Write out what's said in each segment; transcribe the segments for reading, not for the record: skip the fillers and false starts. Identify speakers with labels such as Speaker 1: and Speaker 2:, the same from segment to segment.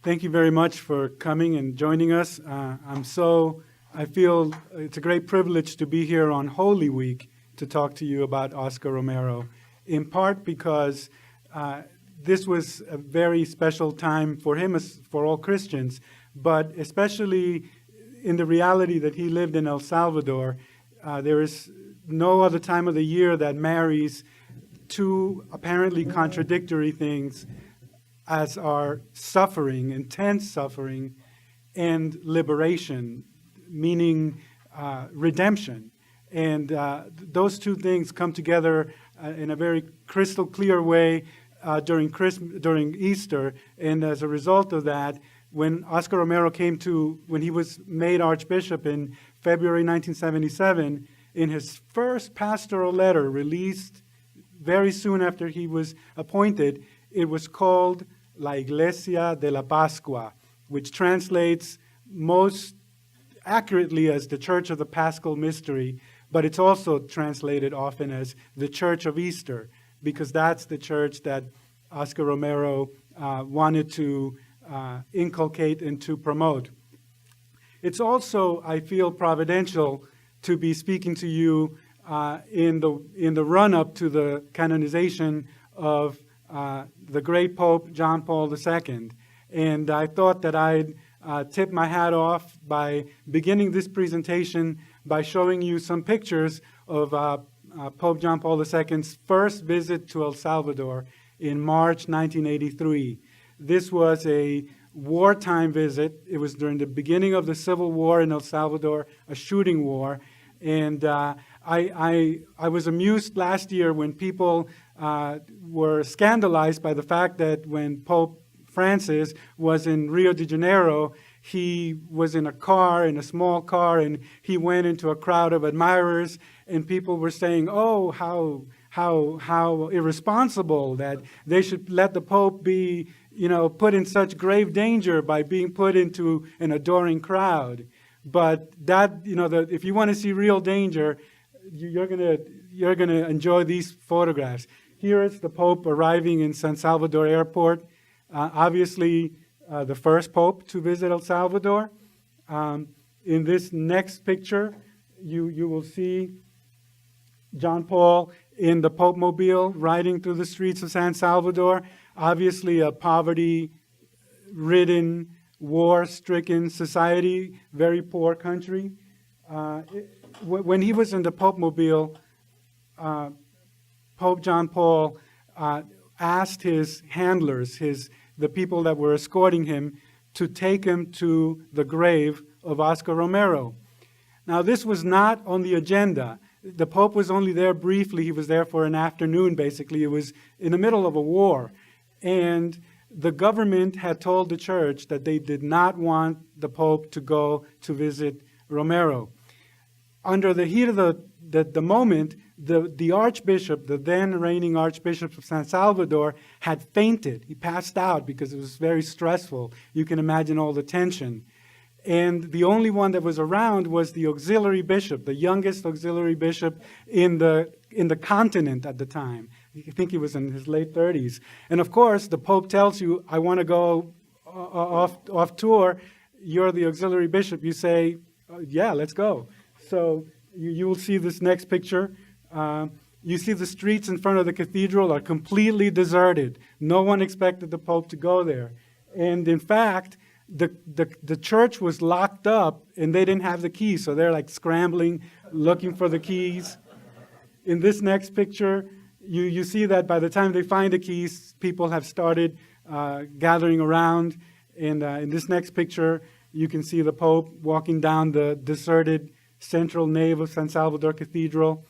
Speaker 1: Thank you very much for coming and joining us. I feel it's a great privilege to be here on Holy Week to talk to you about Oscar Romero, in part because this was a very special time for him, as for all Christians, but especially in the reality that he lived in El Salvador. There is no other time of the year that marries two apparently contradictory things as are suffering, intense suffering, and liberation, meaning redemption. And those two things come together in a very crystal clear way during Easter. And as a result of that, when Oscar Romero when he was made Archbishop in February 1977, in his first pastoral letter released very soon after he was appointed, it was called La Iglesia de la Pascua, which translates most accurately as the Church of the Paschal Mystery, but it's also translated often as the Church of Easter, because that's the church that Oscar Romero wanted to inculcate and to promote. It's also, I feel, providential to be speaking to you in the run-up to the canonization of the great Pope John Paul II. And I thought that I'd tip my hat off by beginning this presentation by showing you some pictures of Pope John Paul II's first visit to El Salvador in March 1983. This was a wartime visit. It was during the beginning of the Civil War in El Salvador, a shooting war. And I was amused last year when people were scandalized by the fact that when Pope Francis was in Rio de Janeiro, he was in a small car, and he went into a crowd of admirers, and people were saying, "Oh, how irresponsible that they should let the Pope be, put in such grave danger by being put into an adoring crowd." But that, if you want to see real danger, you're gonna enjoy these photographs. Here is the Pope arriving in San Salvador Airport. Obviously, the first Pope to visit El Salvador. In this next picture, you will see John Paul in the Pope Mobile riding through the streets of San Salvador. Obviously, a poverty-ridden, war-stricken society, very poor country. When he was in the Pope Mobile, Pope John Paul asked his handlers, the people that were escorting him, to take him to the grave of Oscar Romero. Now, this was not on the agenda. The Pope was only there briefly. He was there for an afternoon, basically. It was in the middle of a war. And the government had told the church that they did not want the Pope to go to visit Romero. Under the heat of the moment, the Archbishop, the then reigning Archbishop of San Salvador, had fainted. He passed out because it was very stressful. You can imagine all the tension. And the only one that was around was the auxiliary bishop, the youngest auxiliary bishop in the continent at the time. I think he was in his late 30s. And of course, the Pope tells you, "I want to go off tour. You're the auxiliary bishop." You say, "Yeah, let's go." So you will see this next picture. You see the streets in front of the cathedral are completely deserted. No one expected the Pope to go there. And in fact, the church was locked up, and they didn't have the keys, so they're like scrambling, looking for the keys. In this next picture, you see that by the time they find the keys, people have started gathering around. And in this next picture, you can see the Pope walking down the deserted central nave of San Salvador Cathedral.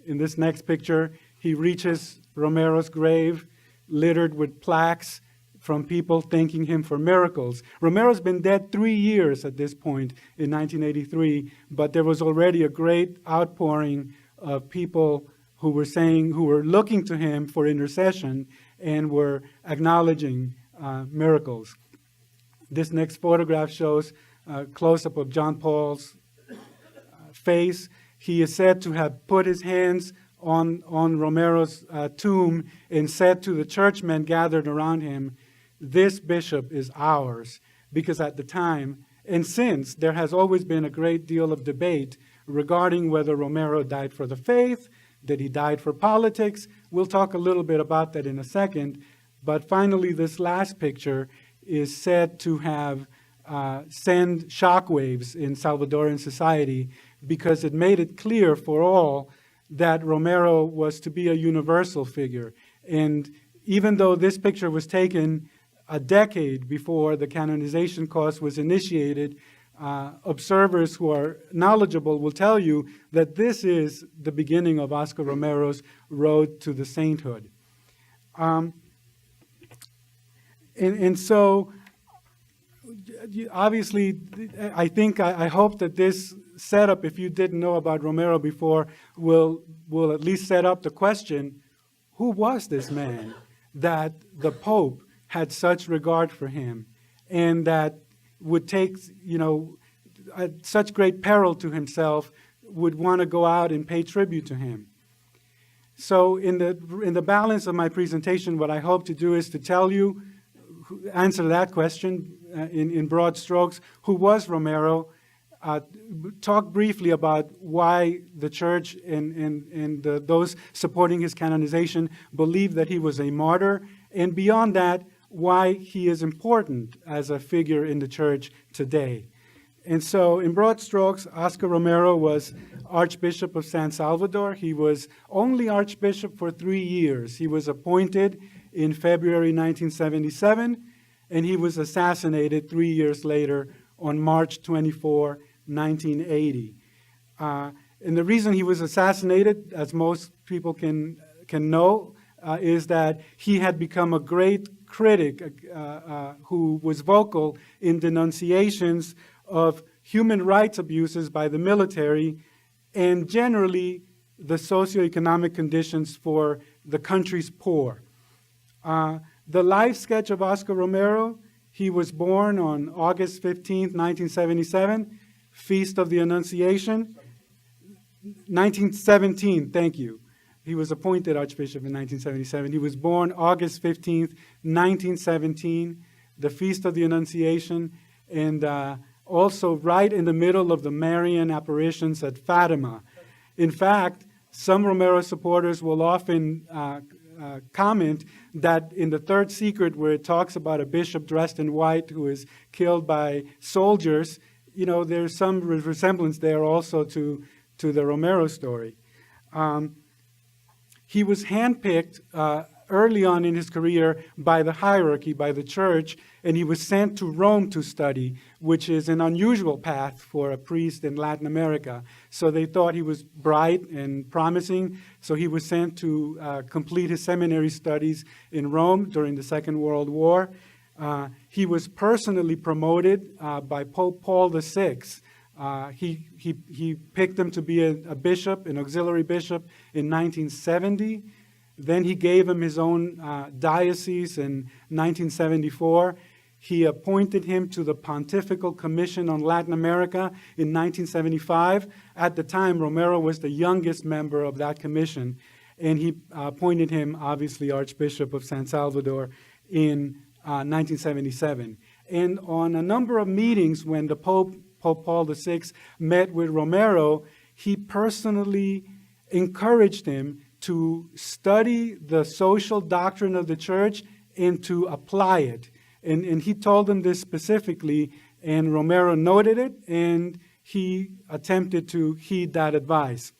Speaker 1: In this next picture, he reaches Romero's grave, littered with plaques from people thanking him for miracles. Romero's been dead 3 years at this point in 1983, but there was already a great outpouring of people who were looking to him for intercession and were acknowledging miracles. This next photograph shows a close-up of John Paul's face. He is said to have put his hands on Romero's tomb and said to the churchmen gathered around him, this bishop is ours, because at the time, and since, there has always been a great deal of debate regarding whether Romero died for the faith, that he died for politics. We'll talk a little bit about that in a second. But finally, this last picture is said to have sent shockwaves in Salvadoran society, because it made it clear for all that Romero was to be a universal figure. And even though this picture was taken a decade before the canonization cause was initiated, observers who are knowledgeable will tell you that this is the beginning of Oscar Romero's road to the sainthood. And so, obviously, I hope that this setup, if you didn't know about Romero before, will at least set up the question, who was this man that the Pope had such regard for him, and that would take, at such great peril to himself, would want to go out and pay tribute to him? So in the balance of my presentation, what I hope to do is to tell you, answer that question in broad strokes. Who was Romero? Talk briefly about why the Church and those supporting his canonization believe that he was a martyr, and beyond that, why he is important as a figure in the Church today. And so, in broad strokes, Oscar Romero was Archbishop of San Salvador. He was only Archbishop for 3 years. He was appointed in February 1977, and he was assassinated 3 years later on March 24, 1980. And the reason he was assassinated, as most people can know, is that he had become a great critic who was vocal in denunciations of human rights abuses by the military and generally the socioeconomic conditions for the country's poor. The life sketch of Oscar Romero: he was born on August 15, 1977, Feast of the Annunciation. 1917, thank you. He was appointed Archbishop in 1977. He was born August 15th, 1917, the Feast of the Annunciation, and also right in the middle of the Marian apparitions at Fatima. In fact, some Romero supporters will often comment that in the third secret, where it talks about a bishop dressed in white who is killed by soldiers, there's some resemblance there also to the Romero story. He was handpicked early on in his career by the hierarchy, by the Church, and he was sent to Rome to study, which is an unusual path for a priest in Latin America. So they thought he was bright and promising, so he was sent to complete his seminary studies in Rome during the Second World War. He was personally promoted by Pope Paul VI. He picked him to be a bishop, an auxiliary bishop, in 1970. Then he gave him his own diocese in 1974. He appointed him to the Pontifical Commission on Latin America in 1975. At the time, Romero was the youngest member of that commission, and he appointed him, obviously, Archbishop of San Salvador in 1977. And on a number of meetings when the Pope Paul VI met with Romero, he personally encouraged him to study the social doctrine of the Church and to apply it. And he told him this specifically, and Romero noted it, and he attempted to heed that advice.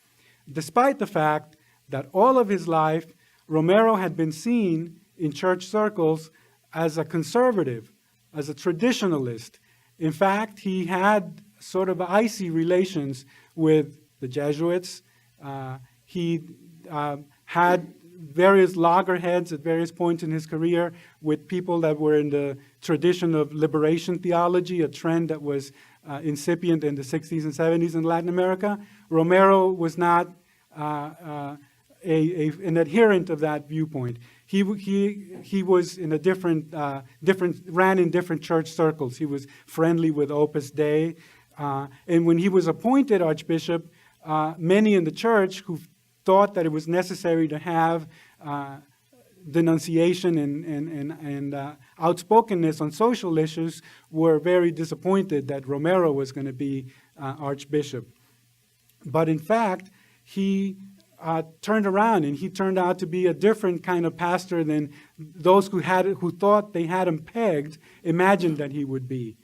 Speaker 1: Despite the fact that all of his life, Romero had been seen in church circles as a conservative, as a traditionalist. In fact, he had sort of icy relations with the Jesuits. He had various loggerheads at various points in his career with people that were in the tradition of liberation theology, a trend that was incipient in the 60s and 70s in Latin America. Romero was not an adherent of that viewpoint. He was in a ran in different church circles. He was friendly with Opus Dei. And when he was appointed Archbishop, many in the church who thought that it was necessary to have denunciation and outspokenness on social issues, were very disappointed that Romero was going to be Archbishop. But in fact, he turned around, and he turned out to be a different kind of pastor than those who thought they had him pegged imagined that he would be.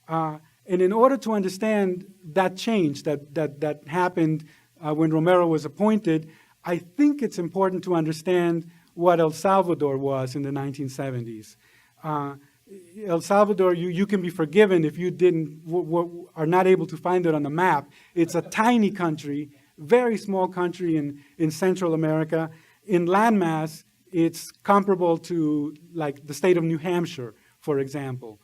Speaker 1: And in order to understand that change that happened when Romero was appointed, I think it's important to understand what El Salvador was in the 1970s. El Salvador, you can be forgiven if you are not able to find it on the map. It's a tiny country, very small country in Central America. In landmass, it's comparable to like the state of New Hampshire, for example.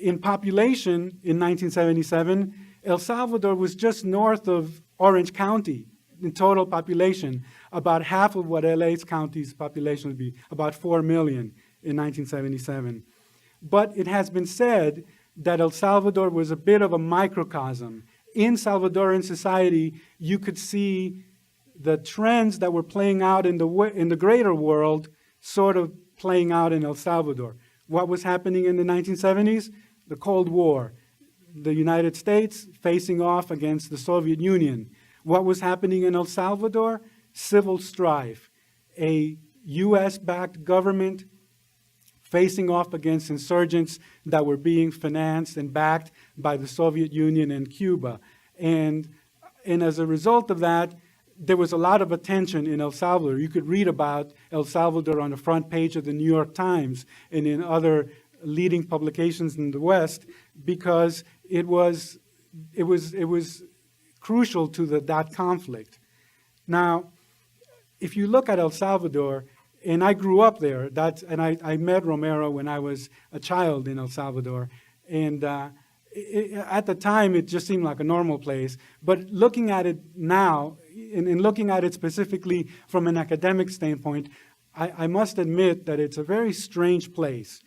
Speaker 1: In population, in 1977, El Salvador was just north of Orange County in total population, about half of what LA's county's population would be, about 4 million in 1977. But it has been said that El Salvador was a bit of a microcosm. In Salvadoran society, you could see the trends that were playing out in the greater world sort of playing out in El Salvador. What was happening in the 1970s? The Cold War. The United States facing off against the Soviet Union. What was happening in El Salvador? Civil strife. A U.S.-backed government facing off against insurgents that were being financed and backed by the Soviet Union and Cuba. And as a result of that, there was a lot of attention in El Salvador. You could read about El Salvador on the front page of the New York Times and in other leading publications in the West because it was crucial to that conflict. Now, if you look at El Salvador, and I grew up there, I met Romero when I was a child in El Salvador, and at the time it just seemed like a normal place. But looking at it now, and looking at it specifically from an academic standpoint, I must admit that it's a very strange place.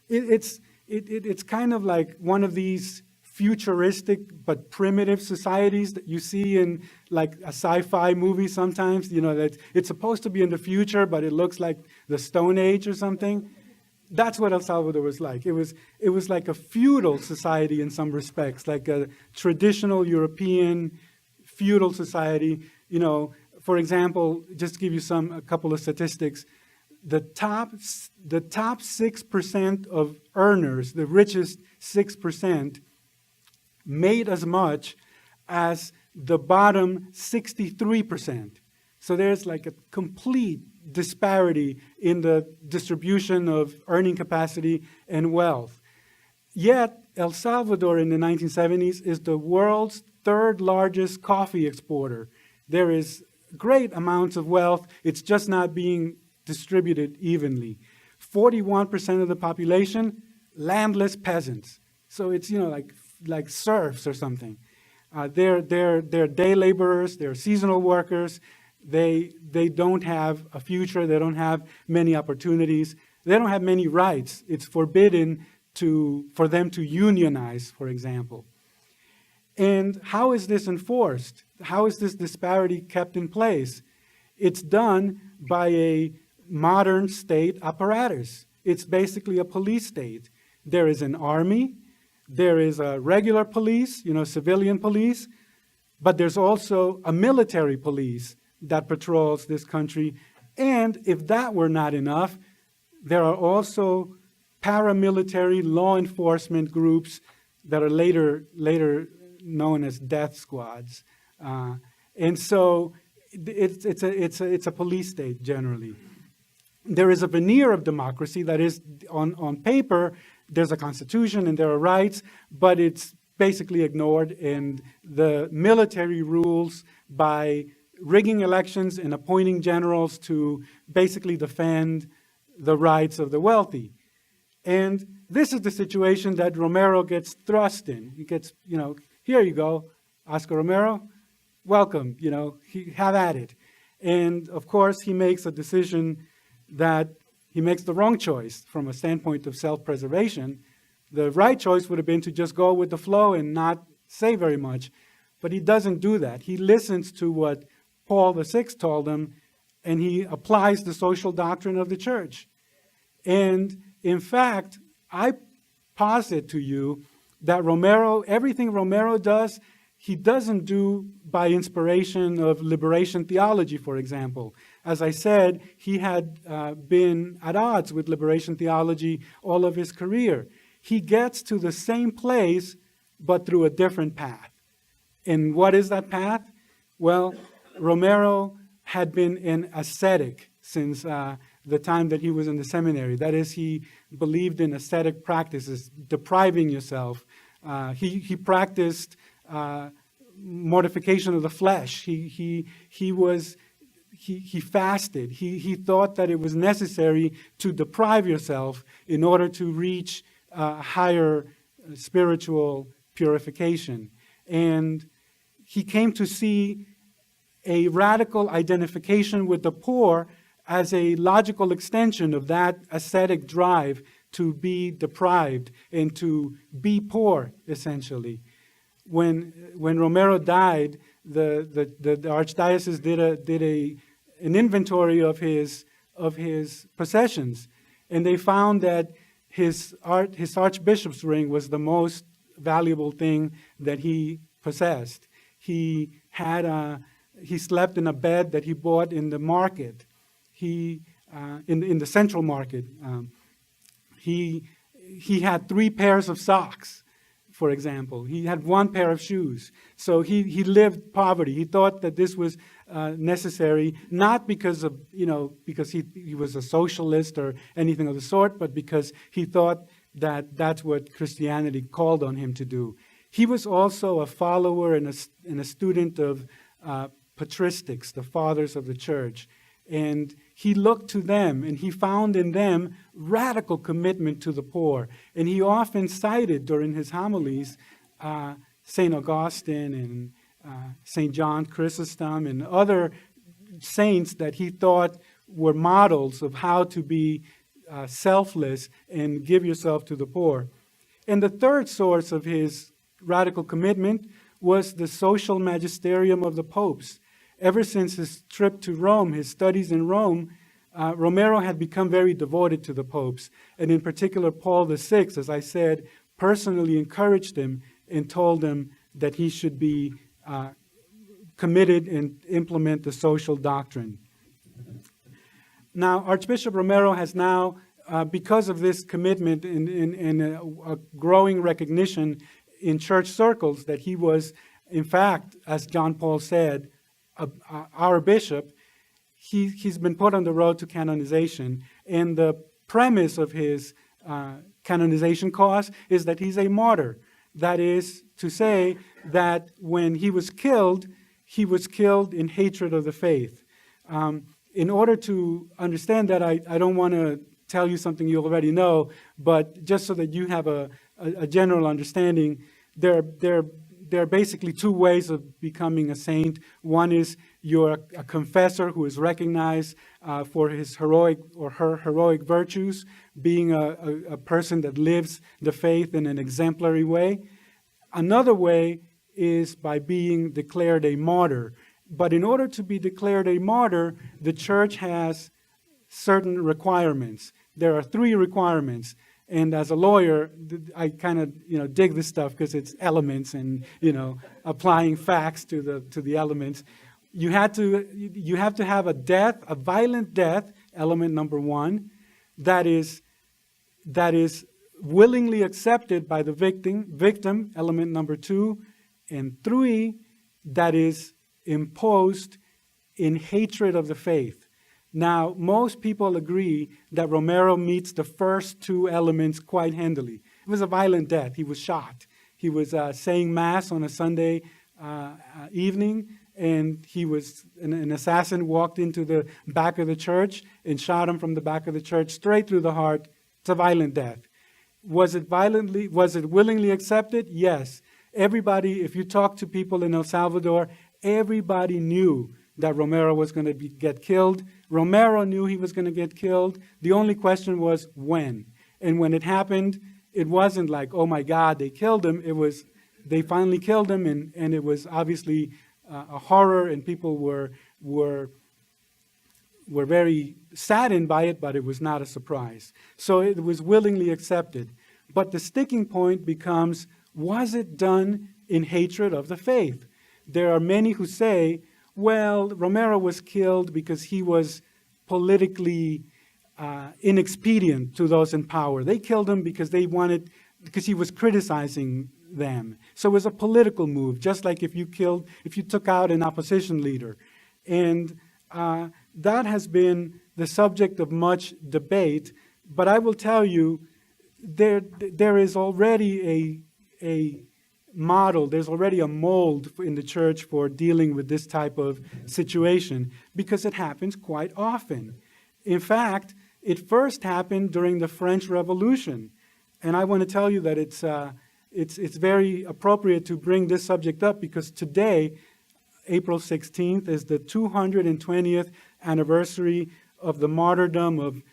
Speaker 1: It's kind of like one of these futuristic but primitive societies that you see in like a sci-fi movie sometimes, that it's supposed to be in the future, but it looks like the Stone Age or something. That's what El Salvador was like. It was like a feudal society in some respects, like a traditional European feudal society. For example, just to give you a couple of statistics, the top 6% of earners, the richest 6%, made as much as the bottom 63%. So there's like a complete disparity in the distribution of earning capacity and wealth. Yet, El Salvador in the 1970s is the world's third largest coffee exporter. There is great amounts of wealth. It's just not being distributed evenly. 41% of the population, landless peasants. So it's, like serfs or something. They're day laborers, they're seasonal workers. They don't have a future, they don't have many opportunities, they don't have many rights. It's forbidden for them to unionize, for example. And how is this enforced? How is this disparity kept in place? It's done by a modern state apparatus. It's basically a police state. There is an army, there is a regular police, civilian police, but there's also a military police that patrols this country. And if that were not enough, there are also paramilitary law enforcement groups that are later known as death squads. And so it's a police state generally. There is a veneer of democracy that is on paper. There's a constitution and there are rights, but it's basically ignored, and the military rules by rigging elections and appointing generals to basically defend the rights of the wealthy. And this is the situation that Romero gets thrust in. He gets, here you go, Oscar Romero, welcome, have at it. And of course, he makes a decision that he makes the wrong choice from a standpoint of self-preservation. The right choice would have been to just go with the flow and not say very much. But he doesn't do that. He listens to what Paul VI told him, and he applies the social doctrine of the church. And in fact, I posit to you that everything Romero does, he doesn't do by inspiration of liberation theology, for example. As I said, he had been at odds with liberation theology all of his career. He gets to the same place, but through a different path. And what is that path? Well, Romero had been an ascetic since the time that he was in the seminary. That is, he believed in ascetic practices, depriving yourself. He practiced mortification of the flesh. He fasted. He thought that it was necessary to deprive yourself in order to reach higher spiritual purification. And he came to see a radical identification with the poor as a logical extension of that ascetic drive to be deprived and to be poor, essentially. When Romero died, the archdiocese did an inventory of his possessions, and they found that his archbishop's ring was the most valuable thing that he possessed. He slept in a bed that he bought in the market. In the central market. He had 3 pairs of socks, for example. He had 1 pair of shoes. So he lived poverty. He thought that this was necessary, not because he was a socialist or anything of the sort, but because he thought that that's what Christianity called on him to do. He was also a follower and a student of patristics, the fathers of the church. And he looked to them, and he found in them radical commitment to the poor. And he often cited during his homilies St. Augustine and St. John Chrysostom and other saints that he thought were models of how to be selfless and give yourself to the poor. And the third source of his radical commitment was the social magisterium of the popes. Ever since his trip to Rome, his studies in Rome, Romero had become very devoted to the popes. And in particular, Paul VI, as I said, personally encouraged him and told him that he should be committed and implement the social doctrine. Now, Archbishop Romero has now, because of this commitment and a growing recognition in church circles that he was, in fact, as John Paul said, our bishop, he's been put on the road to canonization. And the premise of his canonization cause is that he's a martyr. That is to say that when he was killed in hatred of the faith. In order to understand that, I don't want to tell you something you already know, but just so that you have a general understanding, there are basically 2 ways of becoming a saint. One is you're a confessor who is recognized for his heroic or her heroic virtues, being a person that lives the faith in an exemplary way. Another way is by being declared a martyr. But in order to be declared a martyr, the church has certain requirements. There are 3 requirements. And as a lawyer, I kind of dig this stuff because it's elements and applying facts to the elements. You have to have a death, a violent death, element number 1, that is willingly accepted by the victim, element number 2, and 3, that is imposed in hatred of the faith. Now, most people agree that Romero meets the first 2 elements quite handily. It was a violent death. He was shot. He was saying Mass on a Sunday evening, and an assassin walked into the back of the church and shot him from the back of the church straight through the heart. It's a violent death. Was it willingly accepted? Yes. Everybody, if you talk to people in El Salvador, everybody knew that Romero was going to get killed. Romero knew he was going to get killed. The only question was when. And when it happened, it wasn't like, oh my God, they killed him. It was, they finally killed him, and it was obviously a horror, and people were were very saddened by it, but it was not a surprise. So it was willingly accepted. But the sticking point becomes, was it done in hatred of the faith? There are many who say, well, Romero was killed because he was politically inexpedient to those in power. They killed him because because he was criticizing them. So it was a political move, just like if you took out an opposition leader. And that has been the subject of much debate. But I will tell you, there is already a model, there's already a mold in the church for dealing with this type of situation, because it happens quite often. In fact, it first happened during the French Revolution. And I want to tell you that it's very appropriate to bring this subject up, because today, April 16th, is the 220th anniversary of the martyrdom of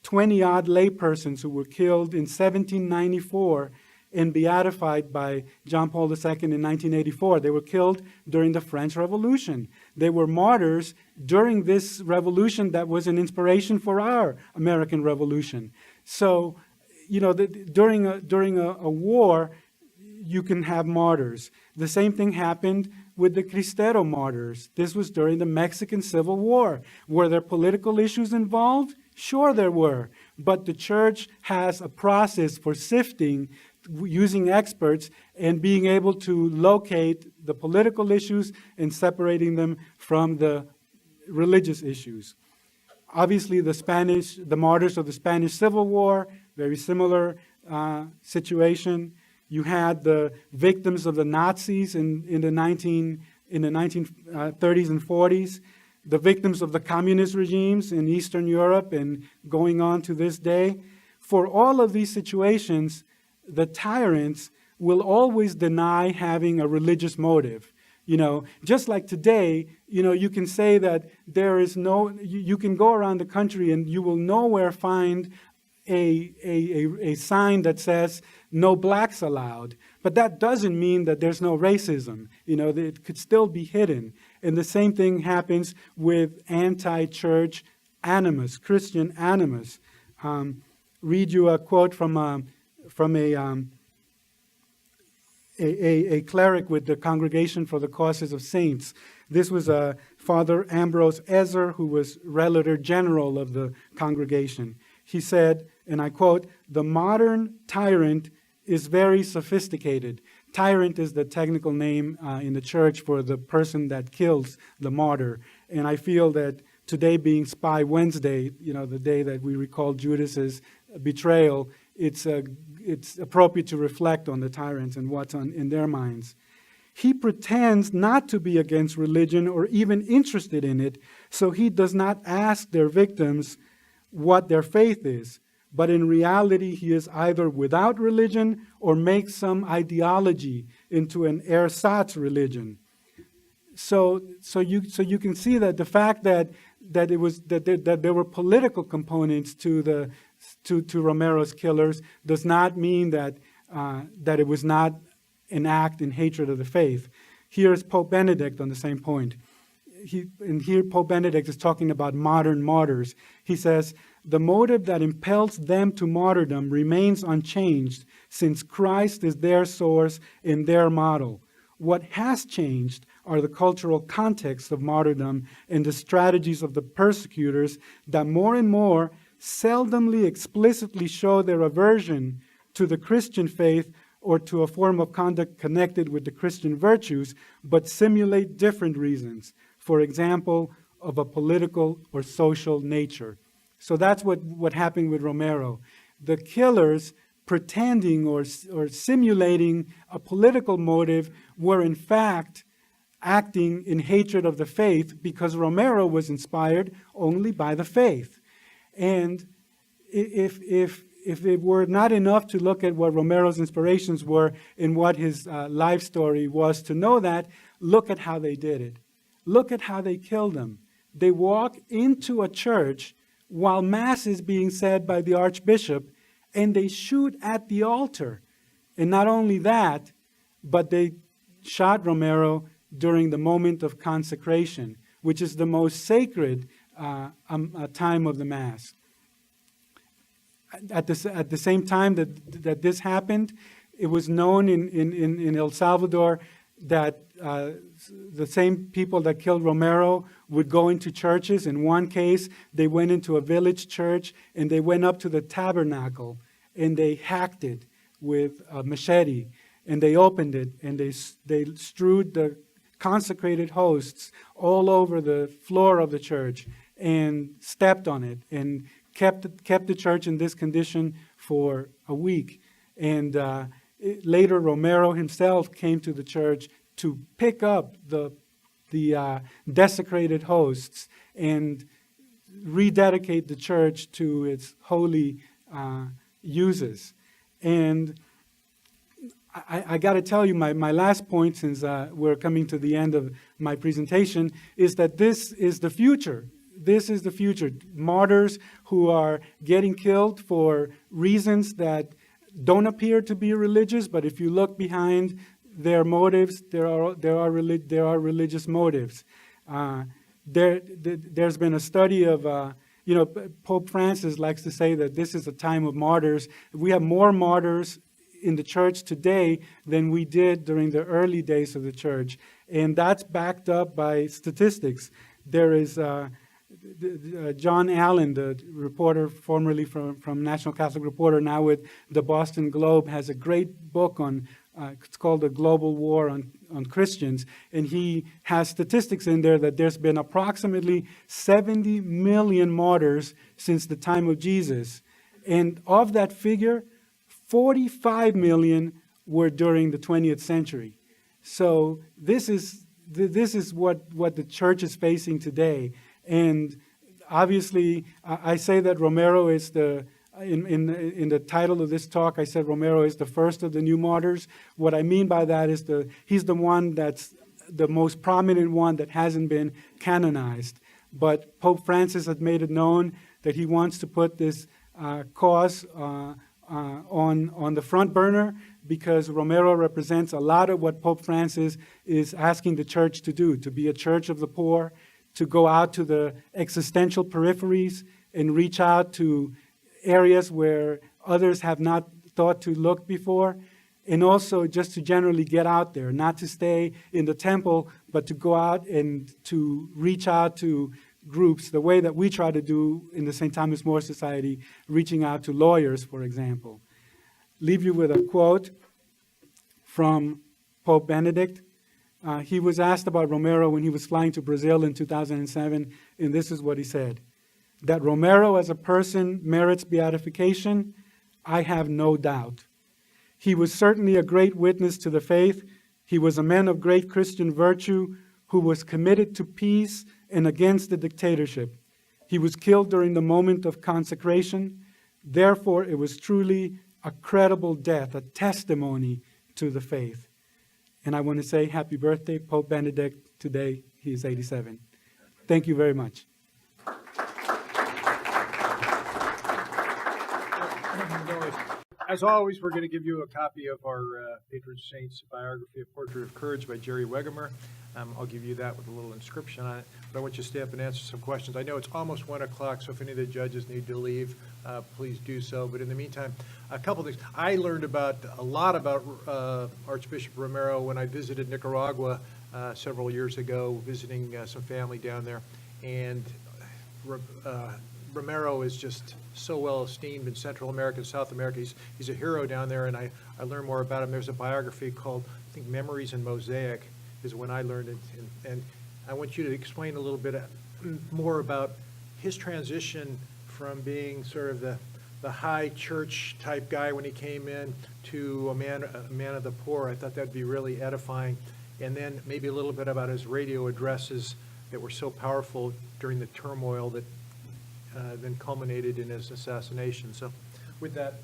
Speaker 1: 20-odd laypersons who were killed in 1794 and beatified by John Paul II in 1984. They were killed during the French Revolution. They were martyrs during this revolution that was an inspiration for our American Revolution. So, during a war, you can have martyrs. The same thing happened with the Cristero martyrs. This was during the Mexican Civil War. Were there political issues involved? Sure there were. But the church has a process for sifting, using experts, and being able to locate the political issues and separating them from the religious issues. Obviously, the martyrs of the Spanish Civil War, very similar situation. You had the victims of the Nazis in the 1930s and 40s, the victims of the communist regimes in Eastern Europe and going on to this day. For all of these situations, the tyrants will always deny having a religious motive. Just like today, you can say that you can go around the country and you will nowhere find a sign that says no blacks allowed. But that doesn't mean that there's no racism. It could still be hidden. And the same thing happens with anti-church animus, Christian animus. Read you a quote from a cleric with the Congregation for the Causes of Saints. This was Father Ambrose Ezer, who was Relator General of the congregation. He said, and I quote, "The modern tyrant is very sophisticated." Tyrant is the technical name in the church for the person that kills the martyr. And I feel that today being Spy Wednesday, the day that we recall Judas's betrayal, it's appropriate to reflect on the tyrants and what's in their minds. He pretends not to be against religion or even interested in it, so he does not ask their victims what their faith is. But in reality, he is either without religion or makes some ideology into an ersatz religion. So you can see that the fact that there were political components to Romero's killers does not mean that it was not an act in hatred of the faith. Here is Pope Benedict on the same point. Here Pope Benedict is talking about modern martyrs. He says, "The motive that impels them to martyrdom remains unchanged, since Christ is their source and their model. What has changed are the cultural contexts of martyrdom and the strategies of the persecutors that more and more seldomly explicitly show their aversion to the Christian faith or to a form of conduct connected with the Christian virtues, but simulate different reasons, for example, of a political or social nature." So that's what happened with Romero. The killers, pretending or simulating a political motive, were in fact acting in hatred of the faith, because Romero was inspired only by the faith. And if it were not enough to look at what Romero's inspirations were and what his life story was to know that, look at how they did it. Look at how they killed him. They walk into a church while Mass is being said by the Archbishop, and they shoot at the altar. And not only that, but they shot Romero during the moment of consecration, which is the most sacred a time of the Mass. At the same time that this happened, it was known in El Salvador that the same people that killed Romero would go into churches. In one case, they went into a village church and they went up to the tabernacle and they hacked it with a machete, and they opened it and they strewed the consecrated hosts all over the floor of the church and stepped on it and kept the church in this condition for a week. And later, Romero himself came to the church to pick up the desecrated hosts and rededicate the church to its holy uses. And I got to tell you, my last point, since we're coming to the end of my presentation, is that this is the future. This is the future. Martyrs who are getting killed for reasons that don't appear to be religious, but if you look behind their motives, there are religious motives. There's been a study of, Pope Francis likes to say that this is a time of martyrs. We have more martyrs in the church today than we did during the early days of the church, and that's backed up by statistics. There is John Allen, the reporter formerly from National Catholic Reporter, now with the Boston Globe, has a great book on, it's called The Global War on Christians, and he has statistics in there that there's been approximately 70 million martyrs since the time of Jesus. And of that figure, 45 million were during the 20th century. So this is what the church is facing today. And obviously, I say that Romero is in the title of this talk, I said Romero is the first of the new martyrs. What I mean by that is he's the one that's the most prominent one that hasn't been canonized. But Pope Francis has made it known that he wants to put this cause on the front burner, because Romero represents a lot of what Pope Francis is asking the church to do, to be a church of the poor, to go out to the existential peripheries and reach out to areas where others have not thought to look before, and also just to generally get out there, not to stay in the temple, but to go out and to reach out to groups, the way that we try to do in the St. Thomas More Society, reaching out to lawyers, for example. Leave you with a quote from Pope Benedict. He was asked about Romero when he was flying to Brazil in 2007, and this is what he said: that Romero as a person merits beatification, I have no doubt. He was certainly a great witness to the faith. He was a man of great Christian virtue who was committed to peace and against the dictatorship. He was killed during the moment of consecration. Therefore, it was truly a credible death, a testimony to the faith. And I want to say happy birthday, Pope Benedict. Today, he is 87. Thank you very much.
Speaker 2: As always, we're going to give you a copy of our patron saint's biography, A Portrait of Courage by Jerry Wegemer. I'll give you that with a little inscription on it. But I want you to stay up and answer some questions. I know it's almost 1 o'clock, so if any of the judges need to leave, please do so. But in the meantime, a couple things. I learned a lot about Archbishop Romero when I visited Nicaragua several years ago, visiting some family down there. And Romero is just so well esteemed in Central America and South America. He's a hero down there, and I learned more about him. There's a biography called, I think, Memories in Mosaic is when I learned it. And I want you to explain a little bit more about his transition from being sort of the high church type guy when he came in to a man of the poor. I thought that'd be really edifying. And then maybe a little bit about his radio addresses that were so powerful during the turmoil that then culminated in his assassination. So with that,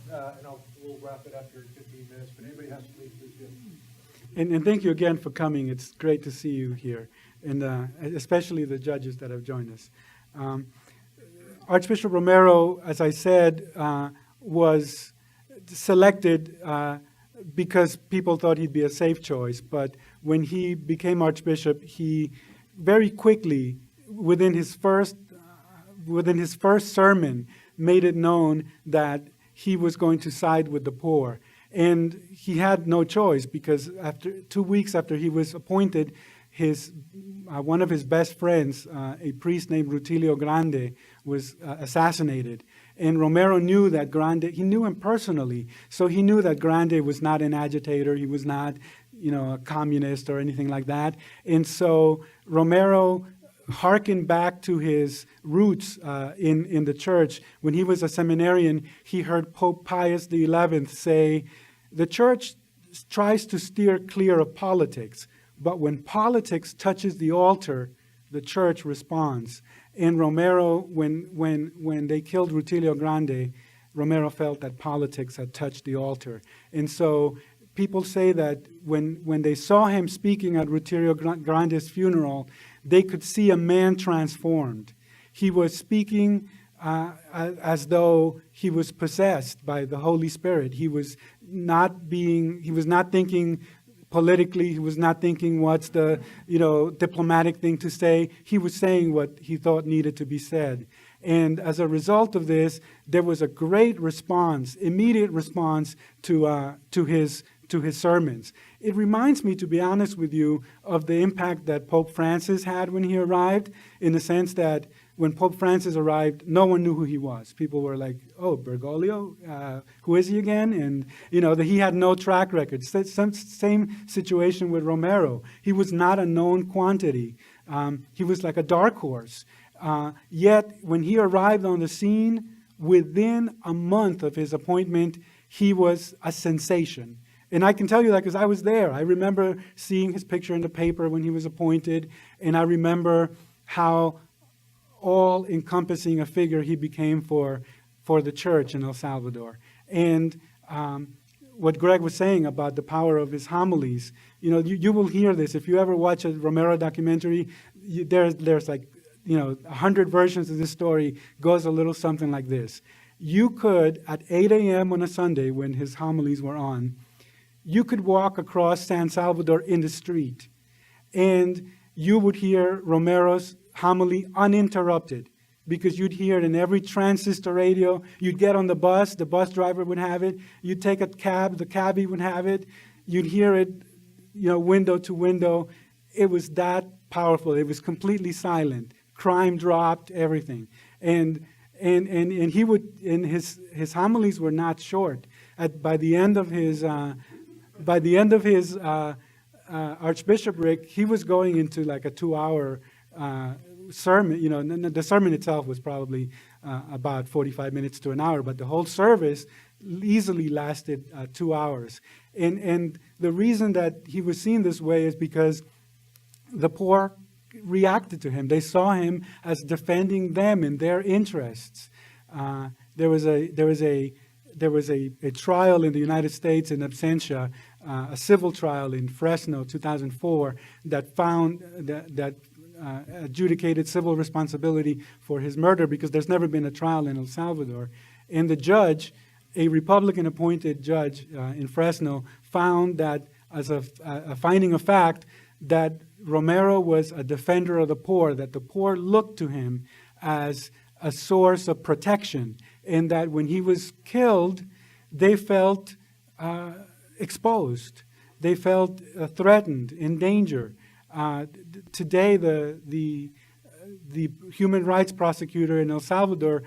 Speaker 2: we'll wrap it up here in 15 minutes, but anybody has to leave, please do.
Speaker 1: And thank you again for coming. It's great to see you here, and especially the judges that have joined us. Archbishop Romero, as I said, was selected because people thought he'd be a safe choice. But when he became Archbishop, he very quickly, within his first within his first sermon, made it known that he was going to side with the poor. And he had no choice, because after 2 weeks after he was appointed, one of his best friends, a priest named Rutilio Grande, was assassinated. And Romero knew that Grande, he knew him personally, so he knew that Grande was not an agitator, he was not, a communist or anything like that. And so Romero hearkened back to his roots in the church. When he was a seminarian, he heard Pope Pius XI say, "The church tries to steer clear of politics, but when politics touches the altar, the church responds." And Romero, when they killed Rutilio Grande, Romero felt that politics had touched the altar. And so people say that when they saw him speaking at Rutilio Grande's funeral, they could see a man transformed. He was speaking as though he was possessed by the Holy Spirit. He was not thinking politically. He was not thinking what's the diplomatic thing to say. He was saying what he thought needed to be said. And as a result of this, there was a great response, immediate response to his sermons. It reminds me, to be honest with you, of the impact that Pope Francis had when he arrived, in the sense that when Pope Francis arrived, no one knew who he was. People were like, "Oh, Bergoglio? Who is he again?" And, that he had no track record. Same situation with Romero. He was not a known quantity. He was like a dark horse. Yet, when he arrived on the scene, within a month of his appointment, he was a sensation. And I can tell you that because I was there. I remember seeing his picture in the paper when he was appointed, and I remember how all-encompassing a figure he became for the church in El Salvador. And what Greg was saying about the power of his homilies, you will hear this. If you ever watch a Romero documentary, there's like 100 versions of this story, goes a little something like this. You could, at 8 a.m. on a Sunday when his homilies were on, you could walk across San Salvador in the street, and you would hear Romero's homily uninterrupted, because you'd hear it in every transistor radio. You'd get on the bus driver would have it. You'd take a cab, the cabbie would have it. You'd hear it, window to window. It was that powerful. It was completely silent. Crime dropped, everything. And he would, and his homilies were not short. By the end of his archbishopric, he was going into like a 2-hour sermon. The sermon itself was probably about 45 minutes to an hour, but the whole service easily lasted 2 hours. And the reason that he was seen this way is because the poor reacted to him. They saw him as defending them and their interests. There was a trial in the United States in absentia, a civil trial in Fresno, 2004, that found that adjudicated civil responsibility for his murder, because there's never been a trial in El Salvador. And the judge, a Republican-appointed judge in Fresno, found that, as a finding of fact, that Romero was a defender of the poor, that the poor looked to him as a source of protection, and that when he was killed, they felt exposed. They felt threatened, in danger. Today, the human rights prosecutor in El Salvador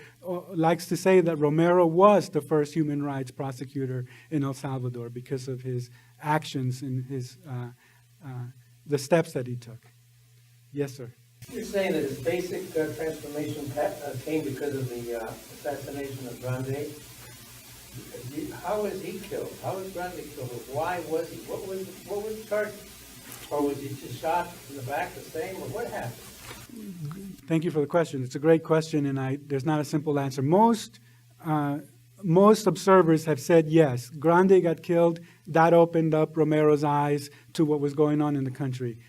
Speaker 1: likes to say that Romero was the first human rights prosecutor in El Salvador because of his actions and the steps that he took. Yes, sir.
Speaker 3: You're saying that his basic transformation came because of the assassination of Grande. How was he killed? How was Grande killed? Why was he? What was the charge? Or was he just shot in the back the same? Or what happened?
Speaker 1: Thank you for the question. It's a great question, and there's not a simple answer. Most observers have said yes. Grande got killed. That opened up Romero's eyes to what was going on in the country.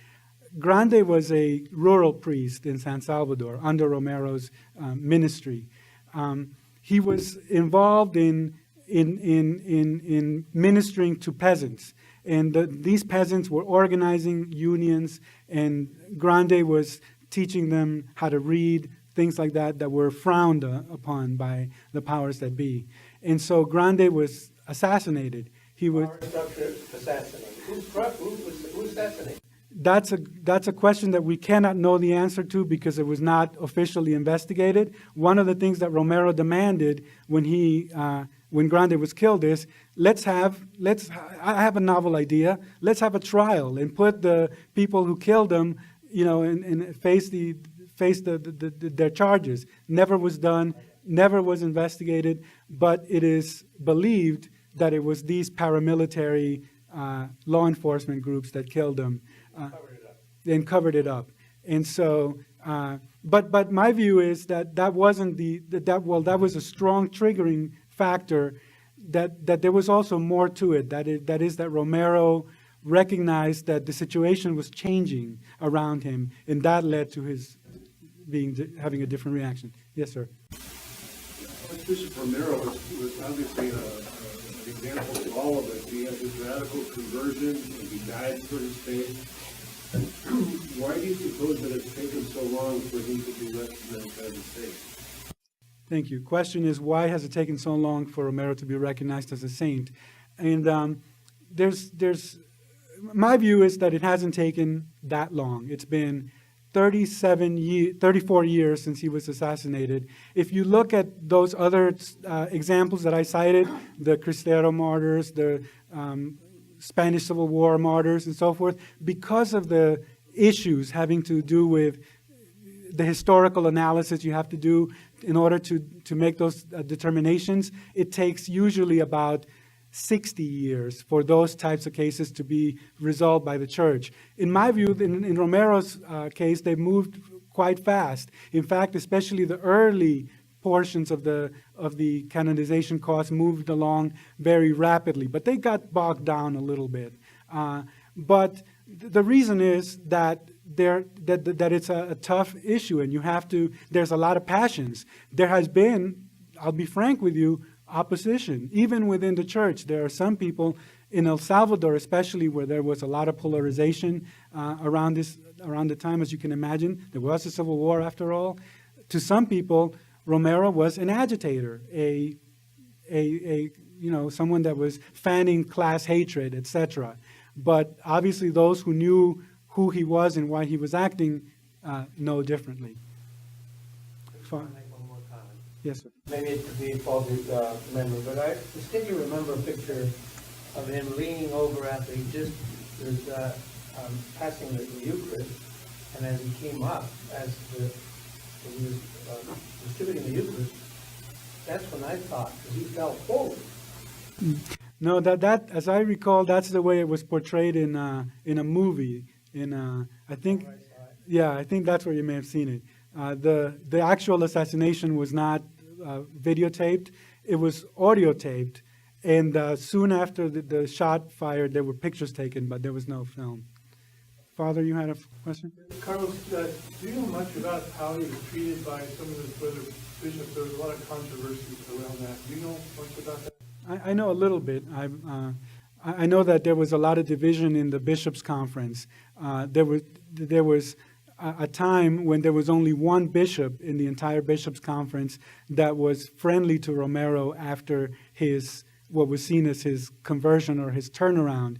Speaker 1: Grande was a rural priest in San Salvador under Romero's ministry. He was involved in ministering to peasants, and these peasants were organizing unions, and Grande was teaching them how to read, things like that that were frowned upon by the powers that be. And so Grande was assassinated. He was.
Speaker 3: Power structure assassinated. Who assassinated?
Speaker 1: That's a question that we cannot know the answer to because it was not officially investigated. One of the things that Romero demanded when Grande was killed is, I have a novel idea. Let's have a trial and put the people who killed him, and face their charges. Never was done. Never was investigated. But it is believed that it was these paramilitary law enforcement groups that killed him. And covered it up. And so, but my view is that wasn't that was a strong triggering factor, that there was also more to it. That is that Romero recognized that the situation was changing around him, and that led to his having a different reaction. Yes, sir.
Speaker 4: Archbishop Romero was obviously an example to all of us. He had this radical conversion, and he died for his faith. Why do you suppose that it's taken so long for him to be recognized as a saint?
Speaker 1: Thank you. Question is, why has it taken so long for Romero to be recognized as a saint? And my view is that it hasn't taken that long. It's been 34 years since he was assassinated. If you look at those other examples that I cited, the Cristero martyrs, the Spanish Civil War martyrs, and so forth, because of the issues having to do with the historical analysis you have to do in order to make those determinations, it takes usually about 60 years for those types of cases to be resolved by the church. In my view, in Romero's case, they moved quite fast. In fact, especially the early portions of the canonization cause moved along very rapidly, but they got bogged down a little bit. But the reason is that it's a tough issue, and there's a lot of passions. There has been, I'll be frank with you, opposition, even within the church. There are some people in El Salvador, especially, where there was a lot of polarization around the time, as you can imagine. There was a civil war, after all. To some people, Romero was an agitator, someone that was fanning class hatred, etc. But obviously, those who knew who he was and why he was acting know differently.
Speaker 3: Make one more comment.
Speaker 1: Yes, sir.
Speaker 3: Maybe it could be faulty memory, but I distinctly remember a picture of him leaning over after he just was passing the Eucharist, and as he came up, as he was distributing the Eucharist, that's when I thought, because he fell forward.
Speaker 1: No, that as I recall, that's the way it was portrayed in a movie. I think that's where you may have seen it. The actual assassination was not videotaped; it was audio taped, and soon after the shot fired, there were pictures taken, but there was no film. Father, you had a question?
Speaker 5: Carlos, do you know much about how he was treated by some of his brother bishops? There was a lot of controversy around that. Do you know much about that?
Speaker 1: I know a little bit. I know that there was a lot of division in the bishops' conference. There was a time when there was only one bishop in the entire bishops' conference that was friendly to Romero after what was seen as his conversion or his turnaround.